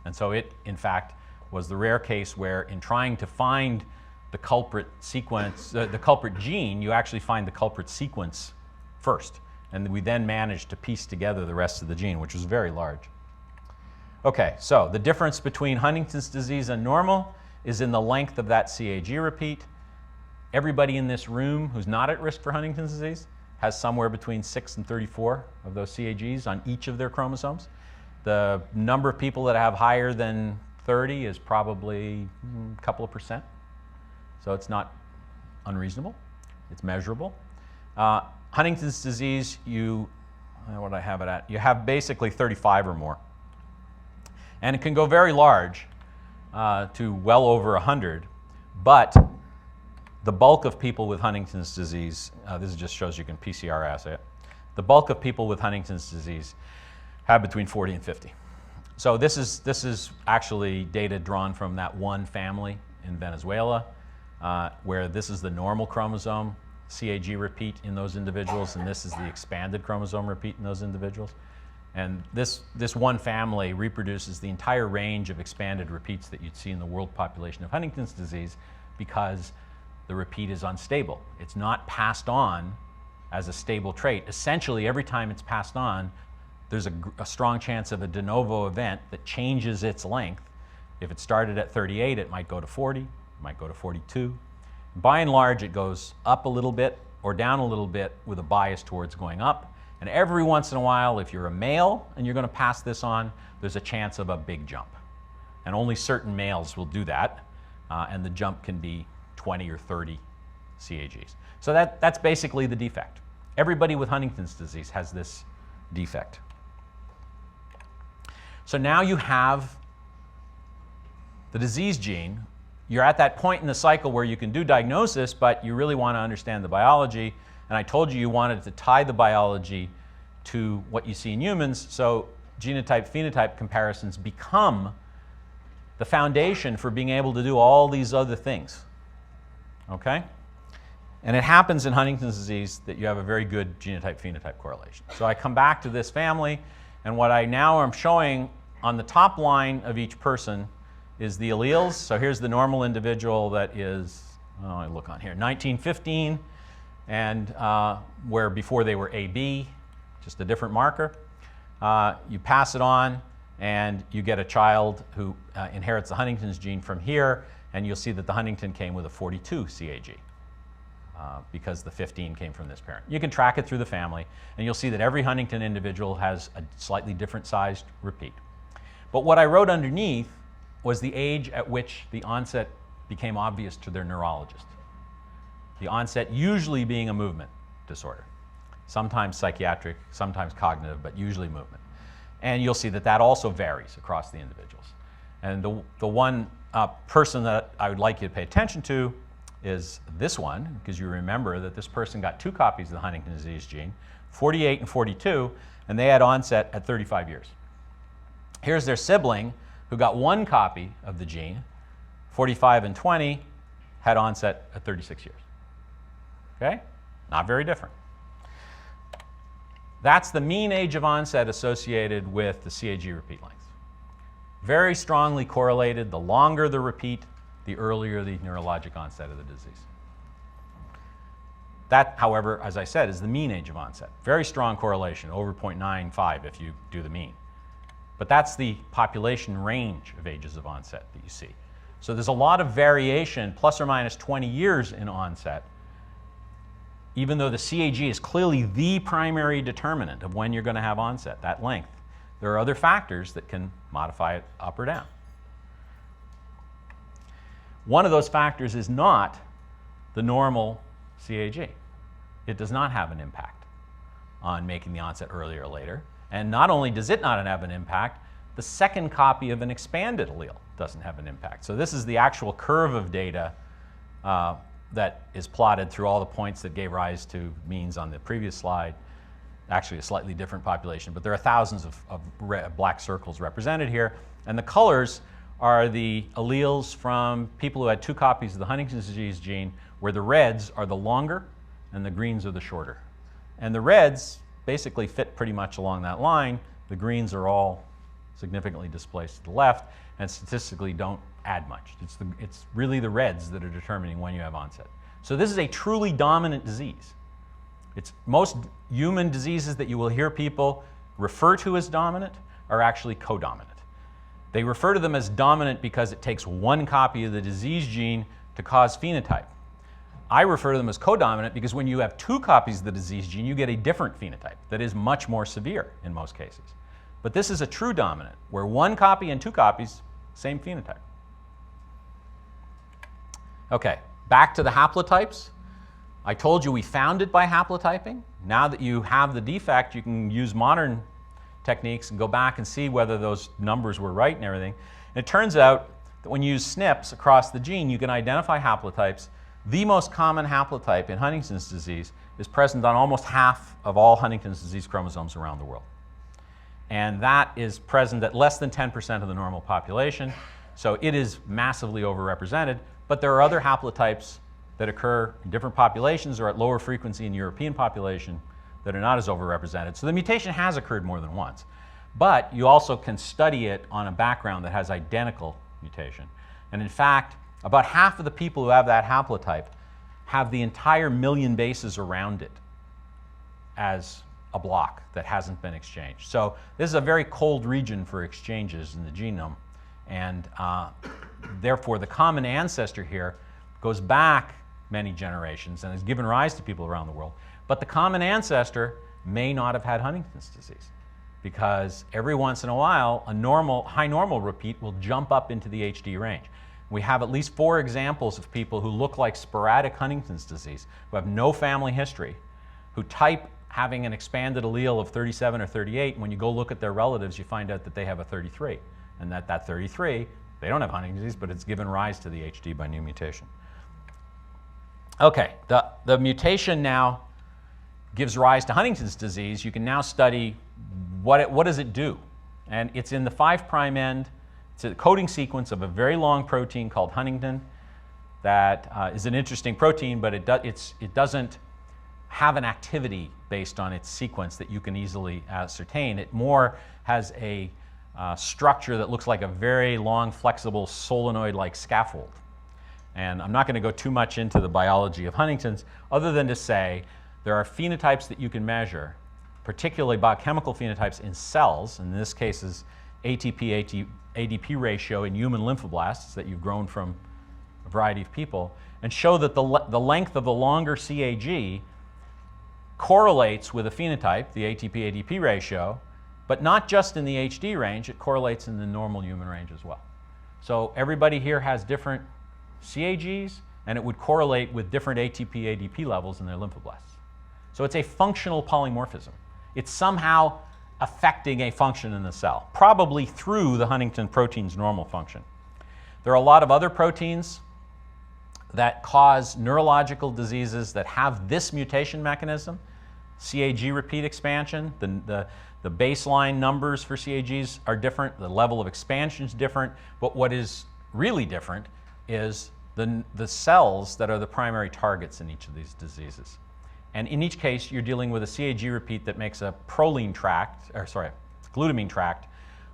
And so it, in fact, was the rare case where in trying to find the culprit sequence, the culprit gene, you actually find the culprit sequence first. And we then managed to piece together the rest of the gene, which was very large. Okay, so the difference between Huntington's disease and normal is in the length of that CAG repeat. Everybody in this room who's not at risk for Huntington's disease has somewhere between 6 and 34 of those CAGs on each of their chromosomes. The number of people that have higher than 30 is probably a couple of %. So it's not unreasonable. It's measurable. Huntington's disease, what do I have it at? You have basically 35 or more. And it can go very large to well over 100, but the bulk of people with Huntington's disease, this just shows you can PCR assay it, the bulk of people with Huntington's disease have between 40 and 50. So this is actually data drawn from that one family in Venezuela, where this is the normal chromosome CAG repeat in those individuals, and this is the expanded chromosome repeat in those individuals. And this one family reproduces the entire range of expanded repeats that you'd see in the world population of Huntington's disease because the repeat is unstable. It's not passed on as a stable trait. Essentially, every time it's passed on, there's a strong chance of a de novo event that changes its length. If it started at 38, it might go to 40, it might go to 42. By and large, it goes up a little bit or down a little bit with a bias towards going up. And every once in a while, if you're a male and you're going to pass this on, there's a chance of a big jump. And only certain males will do that, and the jump can be 20 or 30 CAGs. So that's basically the defect. Everybody with Huntington's disease has this defect. So now you have the disease gene. You're at that point in the cycle where you can do diagnosis, but you really want to understand the biology. And I told you you wanted to tie the biology to what you see in humans, so genotype-phenotype comparisons become the foundation for being able to do all these other things. Okay? And it happens in Huntington's disease that you have a very good genotype-phenotype correlation. So I come back to this family, and what I now am showing on the top line of each person is the alleles. So here's the normal individual that is, I look on here, 1915, and where before they were AB, just a different marker. You pass it on, and you get a child who inherits the Huntington's gene from here, and you'll see that the Huntington came with a 42 CAG. Because the 15 came from this parent. You can track it through the family, and you'll see that every Huntington individual has a slightly different sized repeat. But what I wrote underneath was the age at which the onset became obvious to their neurologist. The onset usually being a movement disorder, sometimes psychiatric, sometimes cognitive, but usually movement. And you'll see that that also varies across the individuals. And the one person that I would like you to pay attention to is this one, because you remember that this person got 2 copies of the Huntington's disease gene, 48 and 42, and they had onset at 35 years. Here's their sibling who got 1 copy of the gene, 45 and 20, had onset at 36 years. Okay? Not very different. That's the mean age of onset associated with the CAG repeat length. Very strongly correlated. The longer the repeat, the earlier the neurologic onset of the disease. That, however, as I said, is the mean age of onset. Very strong correlation, over 0.95 if you do the mean. But that's the population range of ages of onset that you see. So there's a lot of variation, plus or minus 20 years in onset, even though the CAG is clearly the primary determinant of when you're going to have onset, that length. There are other factors that can modify it up or down. One of those factors is not the normal CAG. It does not have an impact on making the onset earlier or later. And not only does it not have an impact, the second copy of an expanded allele doesn't have an impact. So this is the actual curve of data that is plotted through all the points that gave rise to means on the previous slide. Actually a slightly different population, but there are thousands of black circles represented here. And the colors are the alleles from people who had 2 copies of the Huntington's disease gene, where the reds are the longer and the greens are the shorter. And the reds basically fit pretty much along that line. The greens are all significantly displaced to the left and statistically don't add much. It's really the reds that are determining when you have onset. So this is a truly dominant disease. It's most human diseases that you will hear people refer to as dominant are actually codominant. They refer to them as dominant because it takes 1 copy of the disease gene to cause phenotype. I refer to them as codominant because when you have 2 copies of the disease gene, you get a different phenotype that is much more severe in most cases. But this is a true dominant, where 1 copy and 2 copies, same phenotype. Okay, back to the haplotypes. I told you we found it by haplotyping. Now that you have the defect, you can use modern techniques and go back and see whether those numbers were right and everything. And it turns out that when you use SNPs across the gene, you can identify haplotypes. The most common haplotype in Huntington's disease is present on almost half of all Huntington's disease chromosomes around the world. And that is present at less than 10% of the normal population. So it is massively overrepresented. But there are other haplotypes that occur in different populations or at lower frequency in the European population that are not as overrepresented. So the mutation has occurred more than once. But you also can study it on a background that has identical mutation. And in fact, about half of the people who have that haplotype have the entire 1,000,000 bases around it. as a block that hasn't been exchanged. So this is a very cold region for exchanges in the genome, and therefore the common ancestor here goes back many generations and has given rise to people around the world. But the common ancestor may not have had Huntington's disease, because every once in a while a high normal repeat will jump up into the HD range. We have at least 4 examples of people who look like sporadic Huntington's disease, who have no family history, who type having an expanded allele of 37 or 38, and when you go look at their relatives, you find out that they have a 33, and that 33, they don't have Huntington's disease, but it's given rise to the HD by new mutation. Okay, the mutation now gives rise to Huntington's disease. You can now study what does it do, and it's in the 5' end. It's a coding sequence of a very long protein called Huntington that is an interesting protein, but it doesn't have an activity based on its sequence that you can easily ascertain. It more has a structure that looks like a very long, flexible, solenoid-like scaffold. And I'm not going to go too much into the biology of Huntington's, other than to say there are phenotypes that you can measure, particularly biochemical phenotypes in cells. In this case is ATP-ADP ratio in human lymphoblasts that you've grown from a variety of people, and show that the length of the longer CAG correlates with a phenotype, the ATP-ADP ratio, but not just in the HD range, it correlates in the normal human range as well. So everybody here has different CAGs, and it would correlate with different ATP-ADP levels in their lymphoblasts. So it's a functional polymorphism. It's somehow affecting a function in the cell, probably through the Huntington protein's normal function. There are a lot of other proteins that cause neurological diseases that have this mutation mechanism. CAG repeat expansion, the baseline numbers for CAGs are different, the level of expansion is different, but what is really different is the cells that are the primary targets in each of these diseases. And in each case, you're dealing with a CAG repeat that makes a glutamine tract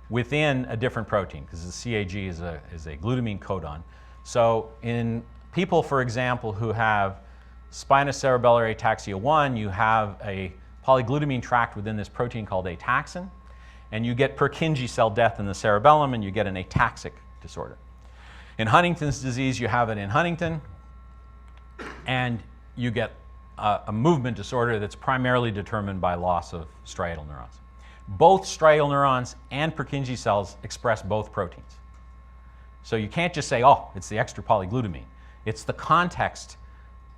within a different protein, because the CAG is a glutamine codon. So in people, for example, who have spinocerebellar ataxia 1, you have a polyglutamine tract within this protein called ataxin, and you get Purkinje cell death in the cerebellum, and you get an ataxic disorder. In Huntington's disease, you have it in Huntington, and you get a movement disorder that's primarily determined by loss of striatal neurons. Both striatal neurons and Purkinje cells express both proteins. So you can't just say, oh, it's the extra polyglutamine. It's the context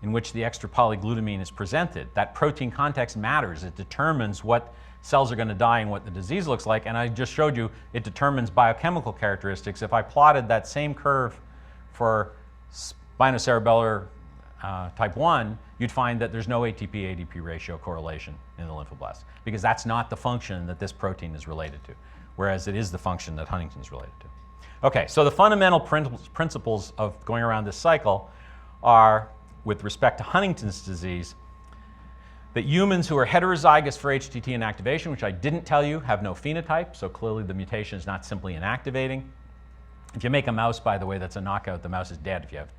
in which the extra polyglutamine is presented. That protein context matters. It determines what cells are going to die and what the disease looks like. And I just showed you it determines biochemical characteristics. If I plotted that same curve for spinocerebellar type 1, you'd find that there's no ATP-ADP ratio correlation in the lymphoblast, because that's not the function that this protein is related to, whereas it is the function that Huntington's related to. Okay, so the fundamental principles of going around this cycle are, with respect to Huntington's disease, that humans who are heterozygous for HTT inactivation, which I didn't tell you, have no phenotype, so clearly the mutation is not simply inactivating. If you make a mouse, by the way, that's a knockout, the mouse is dead if you have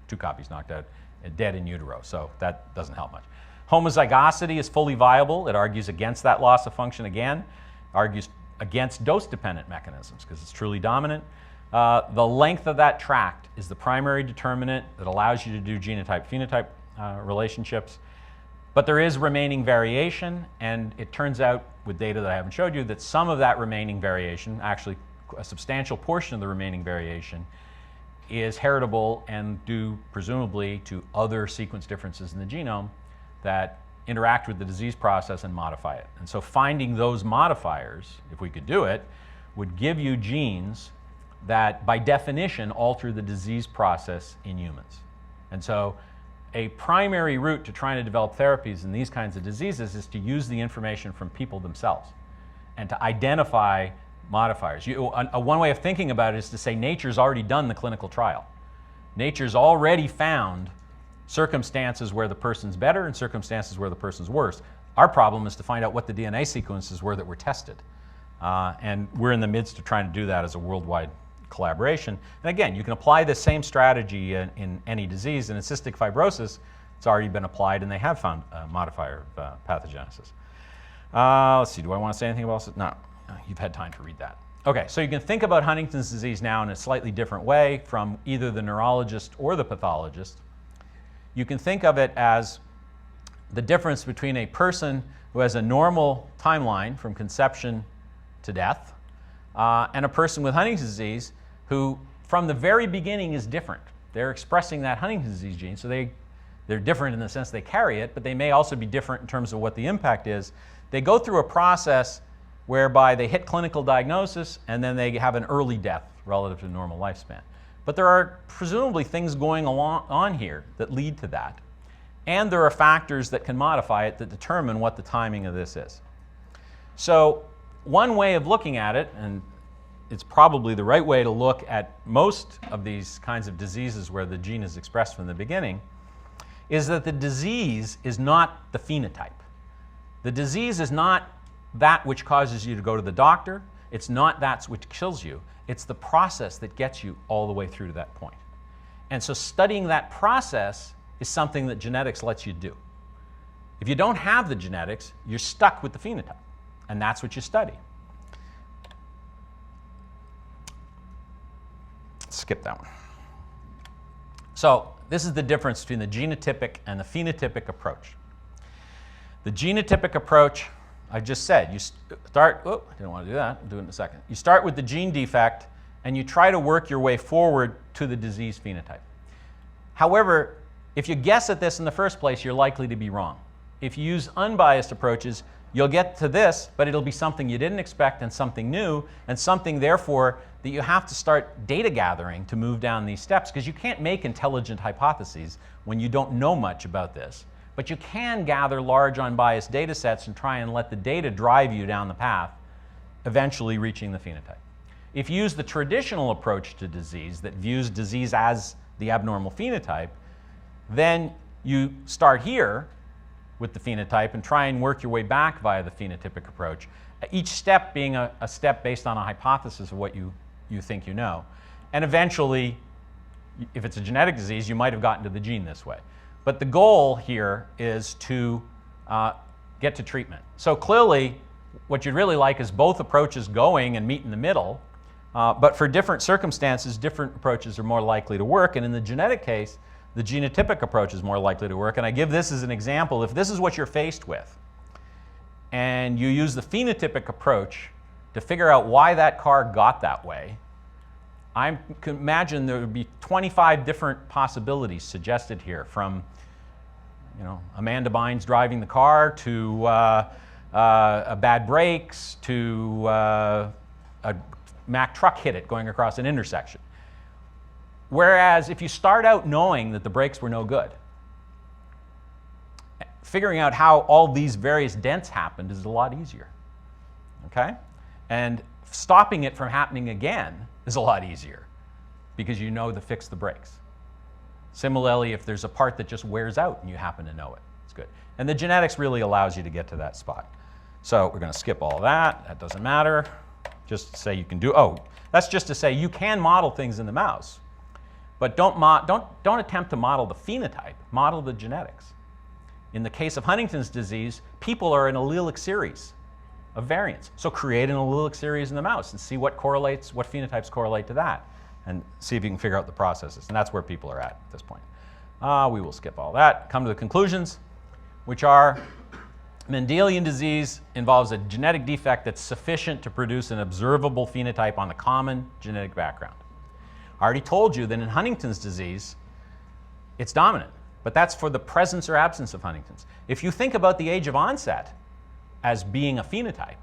two copies knocked out, dead in utero, so that doesn't help much. Homozygosity is fully viable. It argues against that loss of function again, argues against dose-dependent mechanisms because it's truly dominant. The length of that tract is the primary determinant that allows you to do genotype-phenotype relationships. But there is remaining variation, and it turns out, with data that I haven't showed you, that some of that remaining variation, actually a substantial portion of the remaining variation, is heritable and due presumably to other sequence differences in the genome that interact with the disease process and modify it. And so finding those modifiers, if we could do it, would give you genes that by definition alter the disease process in humans. And so a primary route to trying to develop therapies in these kinds of diseases is to use the information from people themselves and to identify modifiers. One way of thinking about it is to say nature's already done the clinical trial. Nature's already found circumstances where the person's better and circumstances where the person's worse. Our problem is to find out what the DNA sequences were that were tested. And we're in the midst of trying to do that as a worldwide collaboration. And again, you can apply the same strategy in any disease. And in cystic fibrosis, It's already been applied, and they have found a modifier of pathogenesis. Let's see, do I want to say anything about this? No, you've had time to read that. Okay, so you can think about Huntington's disease now in a slightly different way from either the neurologist or the pathologist. You can think of it as the difference between a person who has a normal timeline from conception to death and a person with Huntington's disease who, from the very beginning, is different. They're expressing that Huntington's disease gene, so they're different in the sense they carry it, but they may also be different in terms of what the impact is. They go through a process whereby they hit clinical diagnosis and then they have an early death relative to normal lifespan. But there are presumably things going on here that lead to that. And there are factors that can modify it that determine what the timing of this is. So one way of looking at it, and it's probably the right way to look at most of these kinds of diseases where the gene is expressed from the beginning, is that the disease is not the phenotype. The disease is not that which causes you to go to the doctor. It's not that which kills you. It's the process that gets you all the way through to that point. And so studying that process is something that genetics lets you do. If you don't have the genetics, you're stuck with the phenotype, and that's what you study. Skip that one. So this is the difference between the genotypic and the phenotypic approach. The genotypic approach, I just said, you start, oh, I didn't want to do that, I'll do it in a second. You start with the gene defect and you try to work your way forward to the disease phenotype. However, if you guess at this in the first place, you're likely to be wrong. If you use unbiased approaches, you'll get to this, but it'll be something you didn't expect and something new, and something, therefore, that you have to start data gathering to move down these steps, because you can't make intelligent hypotheses when you don't know much about this. But you can gather large unbiased data sets and try and let the data drive you down the path, eventually reaching the phenotype. If you use the traditional approach to disease that views disease as the abnormal phenotype, then you start here with the phenotype and try and work your way back via the phenotypic approach, each step being a step based on a hypothesis of what you think you know. And eventually, if it's a genetic disease, you might have gotten to the gene this way. But the goal here is to get to treatment. So clearly, what you'd really like is both approaches going and meet in the middle. But for different circumstances, different approaches are more likely to work. And in the genetic case, the genotypic approach is more likely to work. And I give this as an example. If this is what you're faced with, and you use the phenotypic approach to figure out why that car got that way, I can imagine there would be 25 different possibilities suggested here, from Amanda Bynes driving the car to bad brakes to a Mack truck hit it going across an intersection. Whereas if you start out knowing that the brakes were no good, figuring out how all these various dents happened is a lot easier. Okay? And stopping it from happening again is a lot easier because you know to fix the brakes. Similarly, if there's a part that just wears out and you happen to know it, it's good. And the genetics really allows you to get to that spot. So we're going to skip all that. That doesn't matter. Just say you can do, that's just to say you can model things in the mouse. But don't attempt to model the phenotype, model the genetics. In the case of Huntington's disease, people are an allelic series of variants. So create an allelic series in the mouse and see what correlates, what phenotypes correlate to that, and see if you can figure out the processes. And that's where people are at this point. We will skip all that, come to the conclusions, which are Mendelian disease involves a genetic defect that's sufficient to produce an observable phenotype on the common genetic background. I already told you that in Huntington's disease, it's dominant, but that's for the presence or absence of Huntington's. If you think about the age of onset as being a phenotype,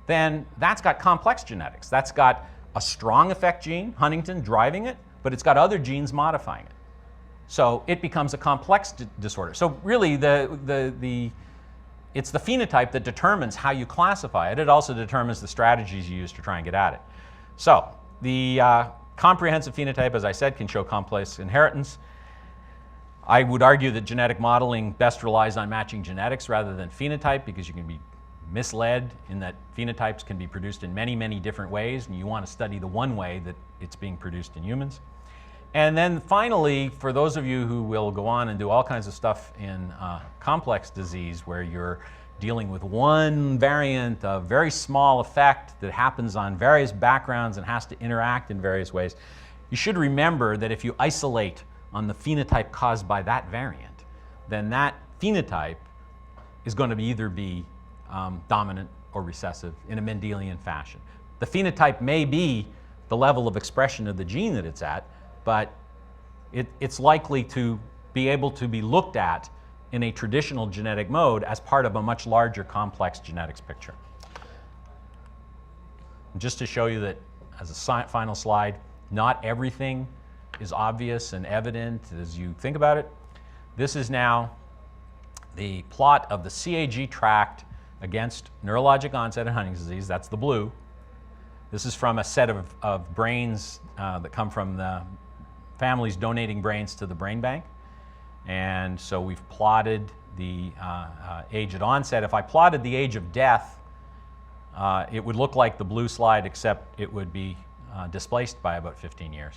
then that's got complex genetics. That's got a strong effect gene, Huntington, driving it, but it's got other genes modifying it. So it becomes a complex disorder. So really, it's the phenotype that determines how you classify it. It also determines the strategies you use to try and get at it. So the comprehensive phenotype, as I said, can show complex inheritance. I would argue that genetic modeling best relies on matching genetics rather than phenotype, because you can be misled in that phenotypes can be produced in many, many different ways, and you want to study the one way that it's being produced in humans. And then finally, for those of you who will go on and do all kinds of stuff in complex disease where you're dealing with one variant, a very small effect that happens on various backgrounds and has to interact in various ways, you should remember that if you isolate on the phenotype caused by that variant, then that phenotype is going to either be dominant or recessive in a Mendelian fashion. The phenotype may be the level of expression of the gene that it's at, but it's likely to be able to be looked at in a traditional genetic mode as part of a much larger complex genetics picture. And just to show you that, as a final slide, not everything is obvious and evident as you think about it. This is now the plot of the CAG tract against neurologic onset of Huntington's disease. That's the blue. This is from a set of brains that come from the families donating brains to the brain bank. And so we've plotted the age at onset. If I plotted the age of death, it would look like the blue slide, except it would be displaced by about 15 years.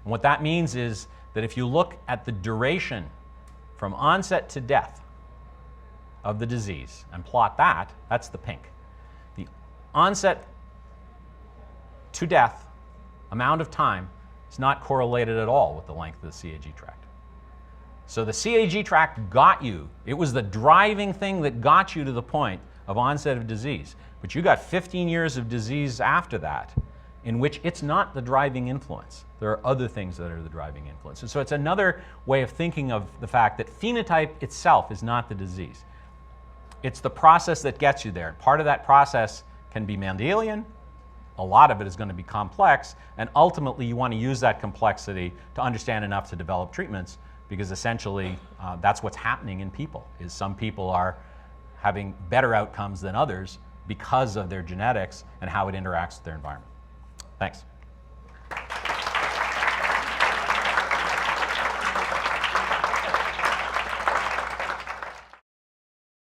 And what that means is that if you look at the duration from onset to death of the disease and plot that, that's the pink. The onset to death amount of time is not correlated at all with the length of the CAG tract. So the CAG tract got you. It was the driving thing that got you to the point of onset of disease. But you got 15 years of disease after that in which it's not the driving influence. There are other things that are the driving influence. And so it's another way of thinking of the fact that phenotype itself is not the disease. It's the process that gets you there. Part of that process can be Mendelian. A lot of it is going to be complex. And ultimately, you want to use that complexity to understand enough to develop treatments, because essentially that's what's happening in people, is some people are having better outcomes than others because of their genetics and how it interacts with their environment. Thanks.